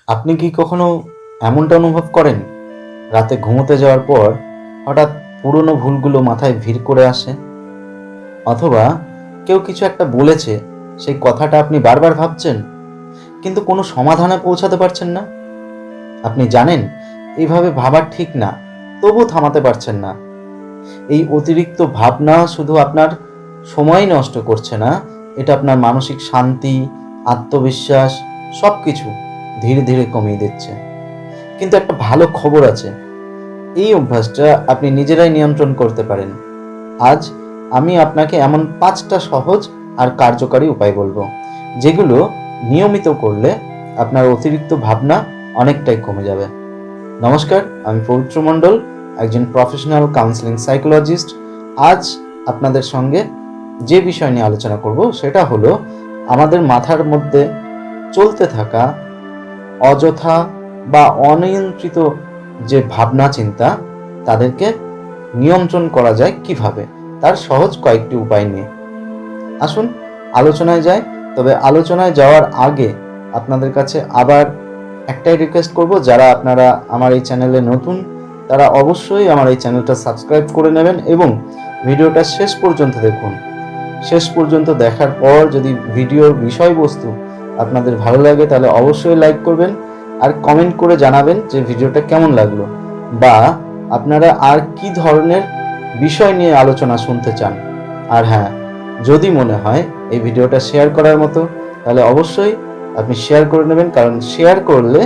আপনি কি কখনো এমনটা অনুভব করেন, রাতে ঘুমোতে যাওয়ার পর হঠাৎ পুরনো ভুলগুলো মাথায় ভিড় করে আসে? অথবা কেউ কিছু একটা বলেছে, সেই কথাটা আপনি বারবার ভাবছেন, কিন্তু কোনো সমাধানে পৌঁছাতে পারছেন না? আপনি জানেন এইভাবে ভাবা ঠিক না, তবু থামাতে পারছেন না। এই অতিরিক্ত ভাবনা শুধু আপনার সময় নষ্ট করছে না, এটা আপনার মানসিক শান্তি, আত্মবিশ্বাস সব কিছু ধীরে ধীরে কমিয়ে দিচ্ছে। কিন্তু একটা ভালো খবর আছে, এই অভ্যাসটা আপনি নিজেরাই নিয়ন্ত্রণ করতে পারেন। আজ আমি আপনাকে এমন 5টা সহজ আর কার্যকারী উপায় বলবো, যেগুলো নিয়মিত করলে আপনার অতিরিক্ত ভাবনা অনেকটাই কমে যাবে। নমস্কার, আমি পবিত্র মণ্ডল, একজন প্রফেশনাল কাউন্সিলিং সাইকোলজিস্ট। আজ আপনাদের সঙ্গে যে বিষয় নিয়ে আলোচনা করব সেটা হলো আমাদের মাথার মধ্যে চলতে থাকা অযথা বা অনিয়ন্ত্রিত যে ভাবনা চিন্তা, তাদেরকে নিয়ন্ত্রণ করা যায় কিভাবে, তার সহজ কয়েকটি উপায় নিয়ে। আসুন আলোচনায় যাই। তবে আলোচনায় যাওয়ার আগে আপনাদের কাছে আবার একটাই রিকোয়েস্ট করব, যারা আপনারা আমার এই চ্যানেলে নতুন, তারা অবশ্যই আমার এই চ্যানেলটা সাবস্ক্রাইব করে নেবেন এবং ভিডিওটা শেষ পর্যন্ত দেখুন। শেষ পর্যন্ত দেখার পর যদি ভিডিওর বিষয়বস্তু আপনাদের ভালো লাগে, তাহলে অবশ্যই লাইক করবেন আর কমেন্ট করে জানাবেন যে ভিডিওটা কেমন লাগলো, বা আপনারা আর কি ধরনের বিষয় নিয়ে আলোচনা শুনতে চান। আর হ্যাঁ, যদি মনে হয় এই ভিডিওটা শেয়ার করার মতো, তাহলে অবশ্যই আপনি শেয়ার করে নেবেন, কারণ শেয়ার করলে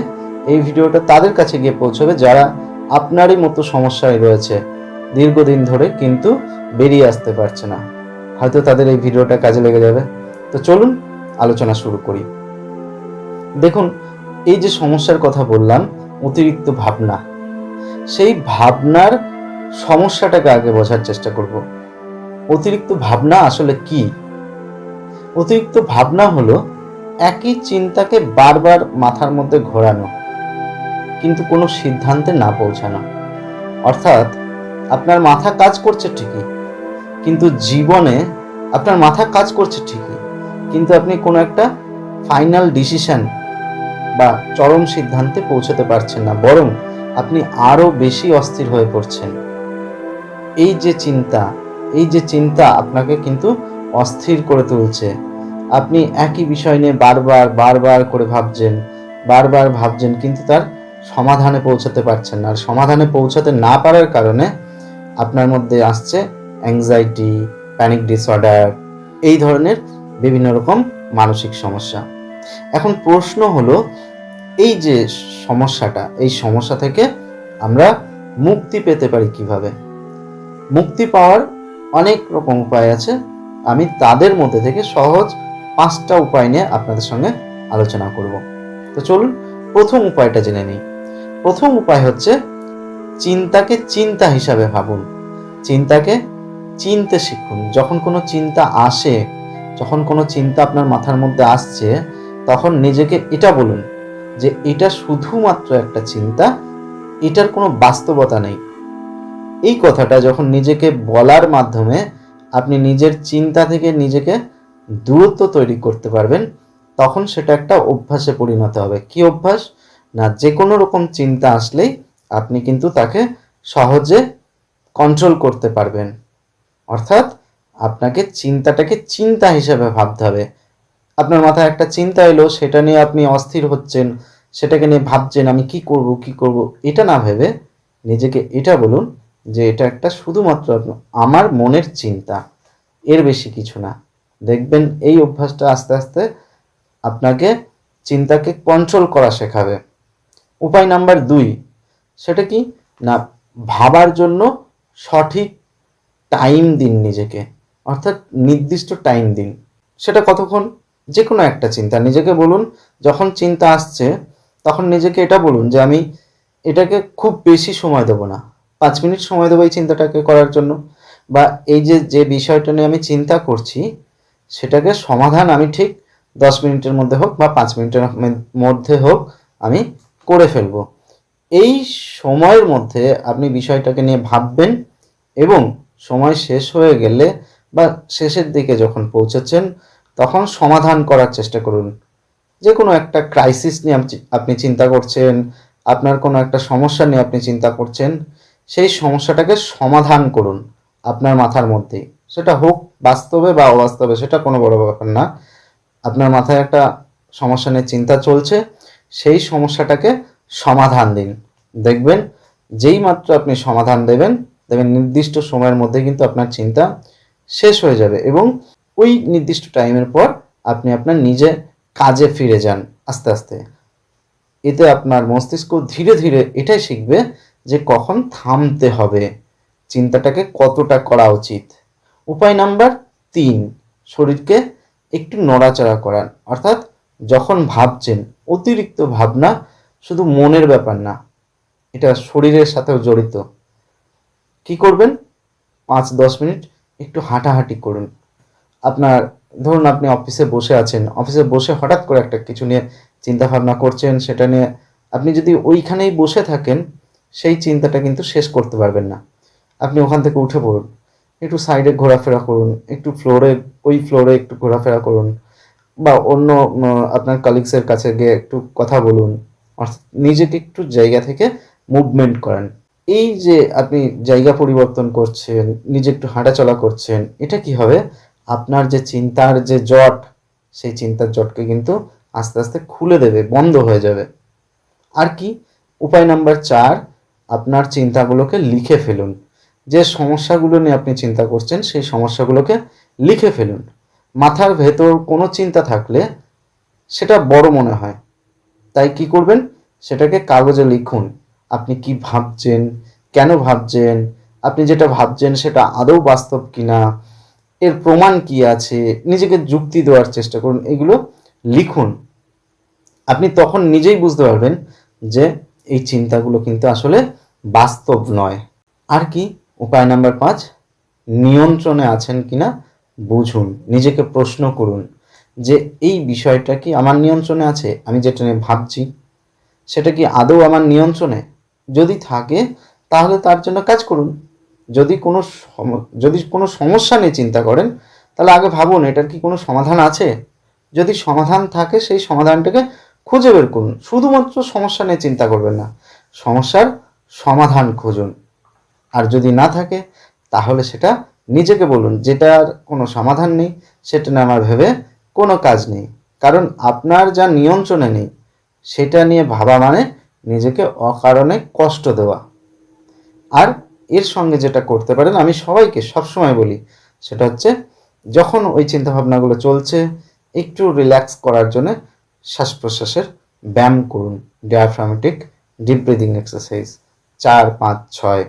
এই ভিডিওটা তাদের কাছে গিয়ে পৌঁছবে যারা আপনারই মতো সমস্যায় রয়েছে দীর্ঘদিন ধরে, কিন্তু বেরিয়ে আসতে পারছে না। হয়তো তাদের এই ভিডিওটা কাজে লেগে যাবে। তো চলুন আলোচনা শুরু করি। দেখুন, এই যে সমস্যার কথা বললাম, অতিরিক্ত ভাবনা, সেই ভাবনার সমস্যাটাকে আগে বোঝার চেষ্টা করব। অতিরিক্ত ভাবনা আসলে কি? অতিরিক্ত ভাবনা হলো একই চিন্তাকে বারবার মাথার মধ্যে ঘোরানো, কিন্তু কোনো সিদ্ধান্তে না পৌঁছানো। অর্থাৎ আপনার মাথা কাজ করছে ঠিকই, কিন্তু জীবনে আপনার মাথা কাজ করছে ঠিকই, কিন্তু আপনি কোনো একটা ফাইনাল ডিসিশন বা চরম সিদ্ধান্তে পৌঁছাতে পারছেন না, বরং আপনি আরো বেশি অস্থির হয়ে পড়ছেন। এই যে চিন্তা আপনাকে কিন্তু অস্থির করে তুলছে। আপনি একই বিষয় নিয়ে বারবার বারবার করে ভাবছেন, কিন্তু তার সমাধানে পৌঁছাতে পারছেন না। আর সমাধানে পৌঁছাতে না পারার কারণে আপনার মধ্যে আসছে অ্যাংজাইটি, প্যানিক ডিসঅর্ডার, এই ধরনের বিভিন্ন রকম মানসিক সমস্যা। এখন প্রশ্ন হলো, এই যে সমস্যাটা, এই সমস্যা থেকে আমরা মুক্তি পেতে পারি কিভাবে? মুক্তি পাওয়ার অনেক রকম উপায় আছে। আমি তাদের মধ্যে থেকে সহজ 5টা উপায় নিয়ে আপনাদের সঙ্গে আলোচনা করব। তো চলুন প্রথম উপায়টা জেনে নিই। প্রথম উপায় হচ্ছে, চিন্তাকে চিন্তা হিসাবে ভাবুন। চিন্তাকে চিনতে শিখুন। যখন কোনো চিন্তা আসে, যখন কোনো চিন্তা আপনার মাথার মধ্যে আসছে, তখন নিজেকে এটা বলুন যে এটা শুধুমাত্র একটা চিন্তা, এটার কোনো বাস্তবতা নেই। এই কথাটা যখন নিজেকে বলার মাধ্যমে আপনি নিজের চিন্তা থেকে নিজেকে দূরত্ব তৈরি করতে পারবেন, তখন সেটা একটা অভ্যাসে পরিণত হবে। কি অভ্যাস? না, যে কোনো রকম চিন্তা আসলেই আপনি কিন্তু তাকে সহজে কন্ট্রোল করতে পারবেন। অর্থাৎ আপনাকে চিন্তাটাকে চিন্তা হিসেবে ভাবতে হবে। আপনার মাথায় একটা চিন্তা এলো, সেটা নিয়ে আপনি অস্থির হচ্ছেন, সেটাকে নিয়ে ভাবছেন আমি কি করব, এটা না ভেবে নিজেকে এটা বলুন যে এটা একটা শুধুমাত্র আমার মনের চিন্তা, এর বেশি কিছু না। দেখবেন এই অভ্যাসটা আস্তে আস্তে আপনাকে চিন্তাকে কন্ট্রোল করা শেখাবে। উপায় নাম্বার 2, সেটা কি না, ভাবার জন্য সঠিক টাইম দিন নিজেকে। অর্থাৎ নির্দিষ্ট টাইম দিন। সেটা কতক্ষণ? যে কোনো একটা চিন্তা নিজেকে বলুন, যখন চিন্তা আসছে তখন নিজেকে এটা বলুন যে আমি এটাকে খুব বেশি সময় দেব না, 5 মিনিট সময় দেবো এই চিন্তাটাকে করার জন্য, বা এই যে বিষয়টা নিয়ে আমি চিন্তা করছি সেটাকে সমাধান আমি ঠিক 10 মিনিটের মধ্যে হোক বা 5 মিনিটের মধ্যে হোক আমি করে ফেলবো। এই সময়ের মধ্যে আপনি বিষয়টাকে নিয়ে ভাববেন এবং সময় শেষ হয়ে গেলে বা শেষের দিকে যখন পৌঁছেছেন, তখন সমাধান করার চেষ্টা করুন। যে কোনো একটা ক্রাইসিস নিয়ে আপনি চিন্তা করছেন, আপনার কোনো একটা সমস্যা নিয়ে আপনি চিন্তা করছেন, সেই সমস্যাটাকে সমাধান করুন আপনার মাথার মধ্যেই। সেটা হোক বাস্তবে বা অবাস্তবে, সেটা কোনো বড় ব্যাপার না। আপনার মাথায় একটা সমস্যা নিয়ে চিন্তা চলছে, সেই সমস্যাটাকে সমাধান দিন। দেখবেন যেই মাত্র আপনি সমাধান দেবেন, নির্দিষ্ট সময়ের মধ্যে কিন্তু আপনার চিন্তা শেষ হয়ে যাবে এবং ওই নির্দিষ্ট টাইমের পর আপনি আপনার নিজের কাজে ফিরে যান আস্তে আস্তে। এতে আপনার মস্তিষ্ক ধীরে ধীরে এটাই শিখবে যে কখন থামতে হবে, চিন্তাটাকে কতটা করা উচিত। উপায় নাম্বার 3, শরীরকে একটু নড়াচড়া করান। অর্থাৎ যখন ভাবছেন, অতিরিক্ত ভাবনা শুধু মনের ব্যাপার না, এটা শরীরের সাথেও জড়িত। কি করবেন? 5-10 মিনিট একটু হাঁটাহাঁটি করুন। আপনার ধরুন আপনি অফিসে বসে আছেন, অফিসে বসে হঠাৎ করে একটা কিছু নিয়ে চিন্তা ভাবনা করছেন, সেটা নিয়ে আপনি যদি ওইখানেই বসে থাকেন, সেই চিন্তাটা কিন্তু শেষ করতে পারবেন না। আপনি ওখান থেকে উঠে পড়ুন, একটু সাইডে ঘোরাফেরা করুন, একটু ওই ফ্লোরে একটু ঘোরাফেরা করুন, বা অন্য আপনার কলিগসের কাছে গিয়ে একটু কথা বলুন। অর্থাৎ নিজেকে একটু জায়গা থেকে মুভমেন্ট করান। এই যে আপনি জায়গা পরিবর্তন করছেন, নিজে একটু হাঁটাচলা করছেন, এটা কি হবে, আপনার যে চিন্তার যে জট, সেই চিন্তার জটকে কিন্তু আস্তে আস্তে খুলে দেবে, বন্ধ হয়ে যাবে। আর কি? উপায় নাম্বার 4, আপনার চিন্তাগুলোকে লিখে ফেলুন। যে সমস্যাগুলো নিয়ে আপনি চিন্তা করছেন, সেই সমস্যাগুলোকে লিখে ফেলুন। মাথার ভেতর কোনো চিন্তা থাকলে সেটা বড় মনে হয়, তাই কি করবেন, সেটাকে কাগজে লিখুন। আপনি কি ভাবছেন, কেন ভাবছেন, আপনি যেটা ভাবছেন সেটা আদৌ বাস্তব কিনা, এর প্রমাণ কি আছে, নিজেকে যুক্তি দেওয়ার চেষ্টা করুন, এগুলো লিখুন। আপনি তখন নিজেই বুঝতে পারবেন যে এই চিন্তাগুলো কিন্তু আসলে বাস্তব নয়। আর কি? উপায় নাম্বার 5, নিয়ন্ত্রণে আছেন কিনা বুঝুন। নিজেকে প্রশ্ন করুন যে এই বিষয়টা কি আমার নিয়ন্ত্রণে আছে, আমি যেটা নিয়ে ভাবছি সেটা কি আদৌ আমার নিয়ন্ত্রণে? যদি থাকে তাহলে তার জন্য কাজ করুন। যদি কোনো সমস্যা নিয়ে চিন্তা করেন, তাহলে আগে ভাবুন এটার কি কোনো সমাধান আছে। যদি সমাধান থাকে, সেই সমাধানটাকে খুঁজে বের করুন। শুধুমাত্র সমস্যা নিয়ে চিন্তা করবেন না, সমস্যার সমাধান খুঁজুন। আর যদি না থাকে, তাহলে সেটা নিজেকে বলুন যেটার কোনো সমাধান নেই, সেটা নিয়ে আমার ভেবে কোনো কাজ নেই। কারণ আপনার যা নিয়ন্ত্রণে নেই, সেটা নিয়ে ভাবা মানে নিজেকে অকারণে কষ্ট দেওয়া। আর এর সঙ্গে যেটা করতে পারেন, আমি সবাইকে সবসময় বলি, সেটা হচ্ছে যখন ওই চিন্তাভাবনাগুলো চলছে, একটু রিল্যাক্স করার জন্য শ্বাস প্রশ্বাসের ব্যায়াম করুন। ডায়াফ্রামেটিক ডিপ ব্রিদিং এক্সারসাইজ 4-5-6,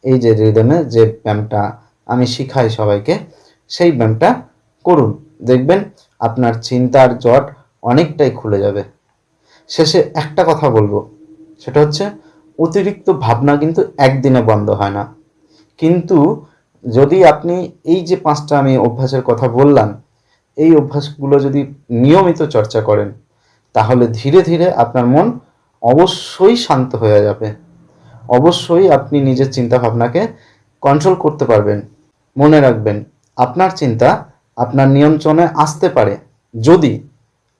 এই যে রিদমে যে ব্যায়ামটা আমি শিখাই সবাইকে, সেই ব্যায়ামটা করুন। দেখবেন আপনার চিন্তার জট অনেকটাই খুলে যাবে। শেষে একটা কথা বলবো, সেটা হচ্ছে অতিরিক্ত ভাবনা কিন্তু একদিনে বন্ধ হয় না। কিন্তু যদি আপনি এই যে 5টা আমি অভ্যাসের কথা বললাম, এই অভ্যাসগুলো যদি নিয়মিত চর্চা করেন, তাহলে ধীরে ধীরে আপনার মন অবশ্যই শান্ত হয়ে যাবে। অবশ্যই আপনি নিজের চিন্তা ভাবনাকে কন্ট্রোল করতে পারবেন। মনে রাখবেন, আপনার চিন্তা আপনার নিয়ন্ত্রণে আসতে পারে যদি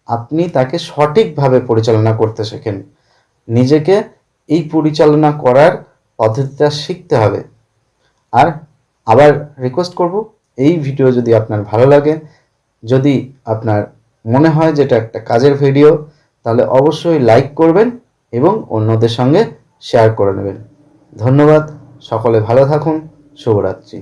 আপনি তাকে সঠিকভাবে পরিচালনা করতে শেখেন। নিজেকে এই পরিচালনা করার পদ্ধতিটা শিখতে হবে। আর আবার রিকোয়েস্ট করব, এই ভিডিও যদি আপনার ভালো লাগে, যদি আপনার মনে হয় যে এটা একটা কাজের ভিডিও, তাহলে অবশ্যই লাইক করবেন এবং অন্যদের সঙ্গে শেয়ার করে নেবেন। ধন্যবাদ। সকলে ভালো থাকুন। শুভরাত্রি।